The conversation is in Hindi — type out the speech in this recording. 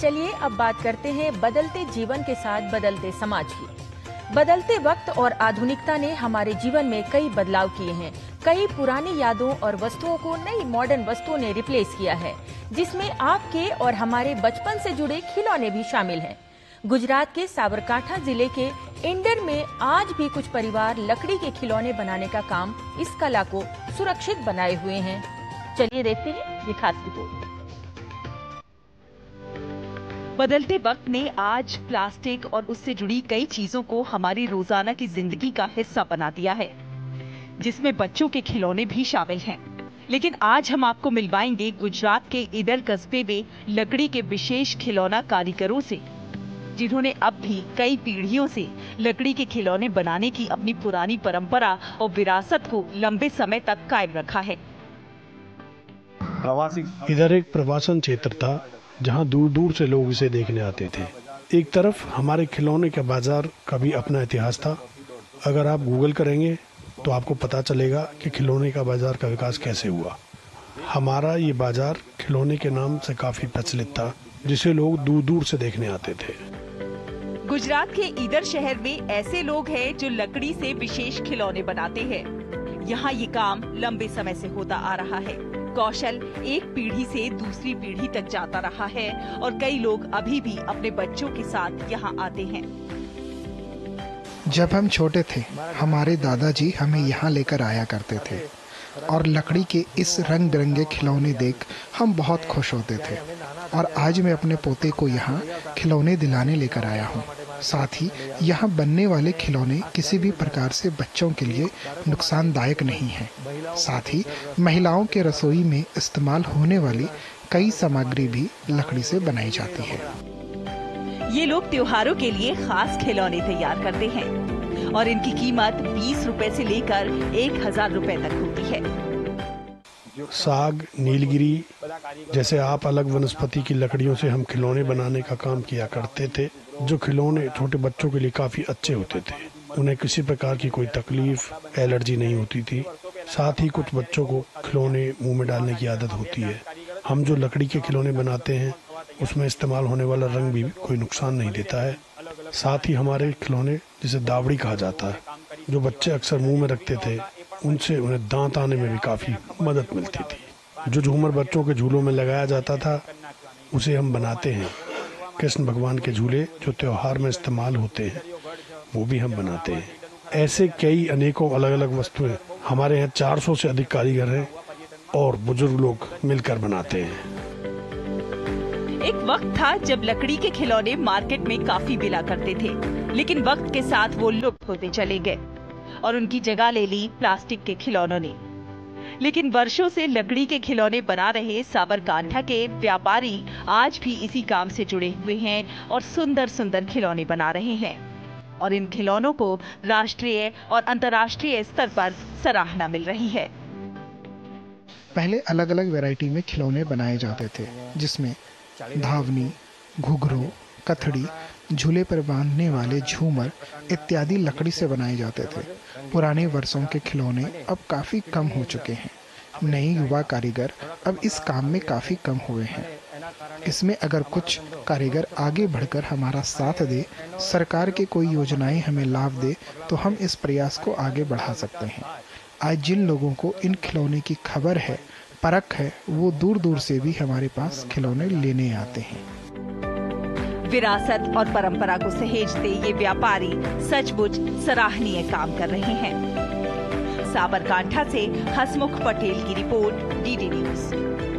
चलिए अब बात करते हैं बदलते जीवन के साथ बदलते समाज की। बदलते वक्त और आधुनिकता ने हमारे जीवन में कई बदलाव किए हैं। कई पुरानी यादों और वस्तुओं को नई मॉडर्न वस्तुओं ने रिप्लेस किया है, जिसमें आपके और हमारे बचपन से जुड़े खिलौने भी शामिल हैं। गुजरात के साबरकांठा जिले के इंडर में आज भी कुछ परिवार लकड़ी के खिलौने बनाने का काम इस कला को सुरक्षित बनाए हुए हैं। चलिए देखते हैं ये खास रिपोर्ट। बदलते वक्त ने आज प्लास्टिक और उससे जुड़ी कई चीजों को हमारी रोजाना की जिंदगी का हिस्सा बना दिया है, जिसमें बच्चों के खिलौने भी शामिल हैं। लेकिन आज हम आपको मिलवाएंगे गुजरात के ईडर कस्बे में लकड़ी के विशेष खिलौना कारीगरों से, जिन्होंने अब भी कई पीढ़ियों से लकड़ी के खिलौने बनाने की अपनी पुरानी परंपरा और विरासत को लंबे समय तक कायम रखा है। इधर एक प्रवासन क्षेत्र था जहां दूर दूर से लोग इसे देखने आते थे। एक तरफ हमारे खिलौने के बाजार का भी अपना इतिहास था। अगर आप गूगल करेंगे तो आपको पता चलेगा कि खिलौने का बाजार का विकास कैसे हुआ। हमारा ये बाजार खिलौने के नाम से काफी प्रचलित था, जिसे लोग दूर दूर से देखने आते थे। गुजरात के ईडर शहर में ऐसे लोग हैं जो लकड़ी से विशेष खिलौने बनाते हैं। यहाँ ये काम लंबे समय से होता आ रहा है। कौशल एक पीढ़ी से दूसरी पीढ़ी तक जाता रहा है और कई लोग अभी भी अपने बच्चों के साथ यहाँ आते हैं। जब हम छोटे थे, हमारे दादाजी हमें यहाँ लेकर आया करते थे और लकड़ी के इस रंग बिरंगे खिलौने देख हम बहुत खुश होते थे। और आज मैं अपने पोते को यहाँ खिलौने दिलाने लेकर आया हूँ। साथ ही यहाँ बनने वाले खिलौने किसी भी प्रकार से बच्चों के लिए नुकसानदायक नहीं है। साथ ही महिलाओं के रसोई में इस्तेमाल होने वाली कई सामग्री भी लकड़ी से बनाई जाती है। ये लोग त्योहारों के लिए खास खिलौने तैयार करते हैं और इनकी कीमत 20 रुपए से लेकर 1000 रुपए तक होती है। साग, नीलगिरी जैसे आप अलग वनस्पति की लकड़ियों से हम खिलौने बनाने का काम किया करते थे, जो खिलौने छोटे बच्चों के लिए काफी अच्छे होते थे। उन्हें किसी प्रकार की कोई तकलीफ, एलर्जी नहीं होती थी। साथ ही कुछ बच्चों को खिलौने मुंह में डालने की आदत होती है। हम जो लकड़ी के खिलौने बनाते हैं उसमें इस्तेमाल होने वाला रंग भी कोई नुकसान नहीं देता है। साथ ही हमारे खिलौने, जिसे दावड़ी कहा जाता है, जो बच्चे अक्सर मुंह में रखते थे, उनसे उन्हें दांत आने में भी काफी मदद मिलती थी। जो झूमर बच्चों के झूलों में लगाया जाता था, उसे हम बनाते हैं। कृष्ण भगवान के झूले जो त्योहार में इस्तेमाल होते हैं, वो भी हम बनाते हैं। ऐसे कई अनेकों अलग अलग वस्तुएं हमारे यहाँ 400 से अधिक कारीगर हैं और बुजुर्ग लोग मिलकर बनाते हैं। एक वक्त था जब लकड़ी के खिलौने मार्केट में काफी मिला करते थे, लेकिन वक्त के साथ वो लुप्त होते चले गए और उनकी जगह ले ली प्लास्टिक के खिलौनों ने। लेकिन वर्षों से लकड़ी के खिलौने बना रहे साबरकांठा के व्यापारी आज भी इसी काम से जुड़े हुए हैं और सुंदर सुंदर खिलौने बना रहे हैं और इन खिलौनों को राष्ट्रीय और अंतर्राष्ट्रीय स्तर पर सराहना मिल रही है। पहले अलग अलग वैरायटी में खिलौने बनाए जाते थे, जिसमें धावनी, घुघरू, कथड़ी, झूले पर बांधने वाले झूमर इत्यादि लकड़ी से बनाए जाते थे। पुराने वर्षों के खिलौने अब काफ़ी कम हो चुके हैं। नए युवा कारीगर अब इस काम में काफ़ी कम हुए हैं। इसमें अगर कुछ कारीगर आगे बढ़कर हमारा साथ दे, सरकार की कोई योजनाएं हमें लाभ दे, तो हम इस प्रयास को आगे बढ़ा सकते हैं। आज जिन लोगों को इन खिलौने की खबर है, परख है, वो दूर दूर से भी हमारे पास खिलौने लेने आते हैं। विरासत और परंपरा को सहेजते ये व्यापारी सचमुच सराहनीय काम कर रहे हैं। साबरकांठा से हसमुख पटेल की रिपोर्ट, DD न्यूज।